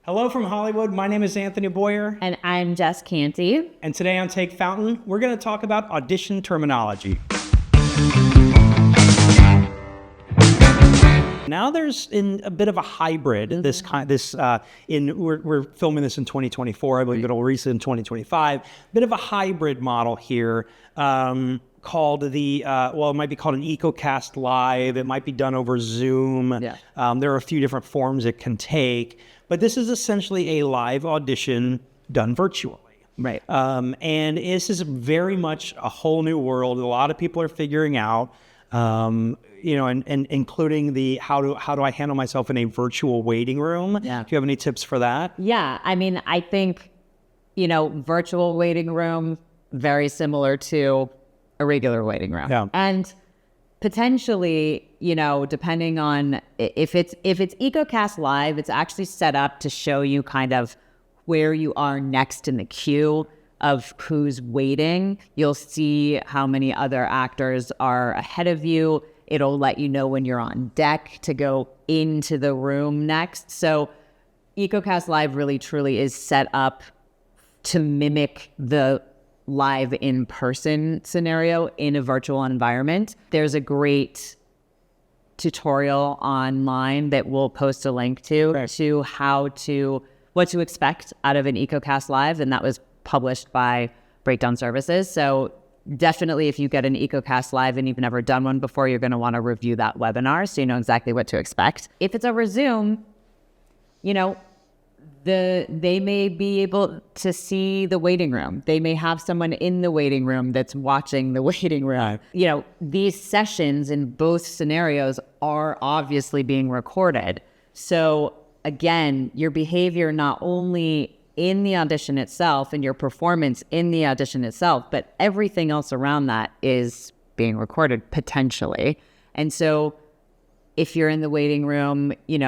Hello from Hollywood. My name is Anthony Boyer. And I'm Jess Canty. And today on Take Fountain, we're going to talk about audition terminology. Now there's in a bit of a hybrid. We're filming this in 2024. I believe it'll release in 2025. Bit of a hybrid model here. Called it might be called an Ecocast Live. It might be done over Zoom. Yeah. There are a few different forms it can take, but this is essentially a live audition done virtually. Right. And this is very much a whole new world. A lot of people are figuring out, and including the how do I handle myself in a virtual waiting room? Yeah. Do you have any tips for that? Yeah. I mean, I think, virtual waiting room, very similar to a regular waiting room. Yeah. And potentially, depending on if it's Ecocast Live, it's actually set up to show you kind of where you are next in the queue of who's waiting. You'll see how many other actors are ahead of you. It'll let you know when you're on deck to go into the room next. So Ecocast Live really truly is set up to mimic the live in-person scenario in a virtual environment. There's a great tutorial online that we'll post a link to, right, to what to expect out of an Ecocast Live, and that was published by Breakdown Services. So definitely if you get an Ecocast Live and you've never done one before, you're going to want to review that webinar so you know exactly what to expect. If it's over Zoom, they may be able to see the waiting room. They may have someone in the waiting room that's watching the waiting room. Right. These sessions in both scenarios are obviously being recorded. So again, your behavior not only in the audition itself and your performance in the audition itself, but everything else around that is being recorded potentially. And so if you're in the waiting room, you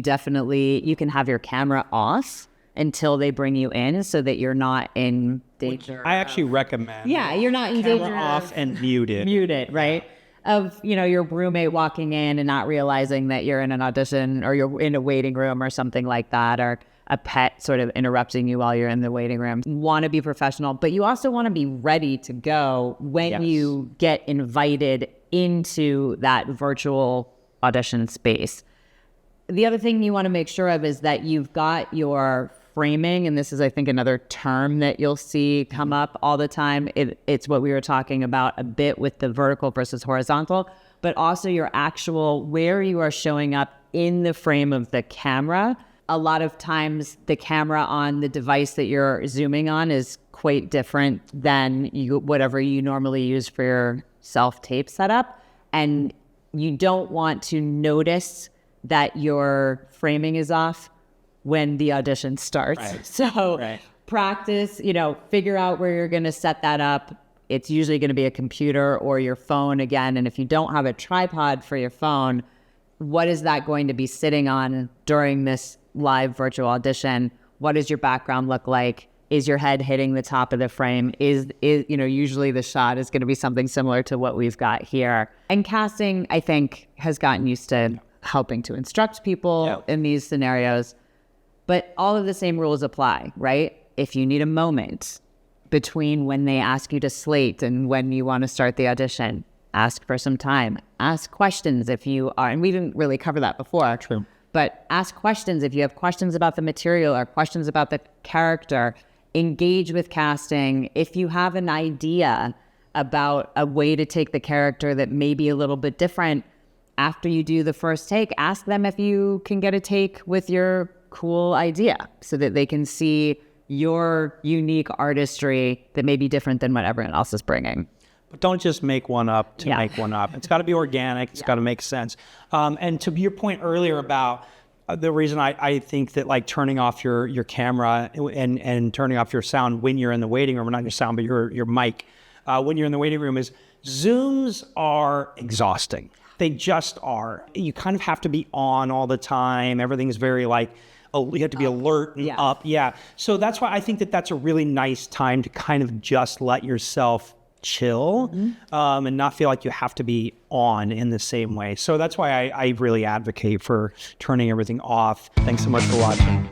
can have your camera off until they bring you in so that you're not in danger. I actually recommend. Yeah, you're not in camera danger. Off and muted. Muted, right? Of, your roommate walking in and not realizing that you're in an audition or you're in a waiting room or something like that, or a pet sort of interrupting you while you're in the waiting room. You want to be professional, but you also want to be ready to go when you get invited into that virtual audition space. The other thing you want to make sure of is that you've got your framing, and this is, I think, another term that you'll see come up all the time. It's what we were talking about a bit with the vertical versus horizontal, but also your actual, where you are showing up in the frame of the camera. A lot of times the camera on the device that you're zooming on is quite different than whatever you normally use for your self-tape setup. And you don't want to notice that your framing is off when the audition starts. Right. So practice, figure out where you're going to set that up. It's usually going to be a computer or your phone again. And if you don't have a tripod for your phone, what is that going to be sitting on during this live virtual audition? What does your background look like? Is your head hitting the top of the frame? Usually the shot is going to be something similar to what we've got here. And casting, I think, has gotten used to helping to instruct people in these scenarios, but all of the same rules apply, right? If you need a moment between when they ask you to slate and when you want to start the audition, ask for some time. Ask questions if you are, and we didn't really cover that before. True. But ask questions if you have questions about the material or questions about the character. Engage with casting. If you have an idea about a way to take the character that may be a little bit different, after you do the first take, ask them if you can get a take with your cool idea so that they can see your unique artistry that may be different than what everyone else is bringing. But don't just make one up to make one up. It's got to be organic. It's got to make sense. And to your point earlier about the reason I think that like turning off your camera and turning off your sound when you're in the waiting room, or not your sound, but your mic, when you're in the waiting room, is Zooms are exhausting. They just are. You kind of have to be on all the time. Everything's very you have to be alert and up. Yeah. So that's why I think that's a really nice time to kind of just let yourself chill and not feel like you have to be on in the same way. So that's why I really advocate for turning everything off. Thanks so much for watching.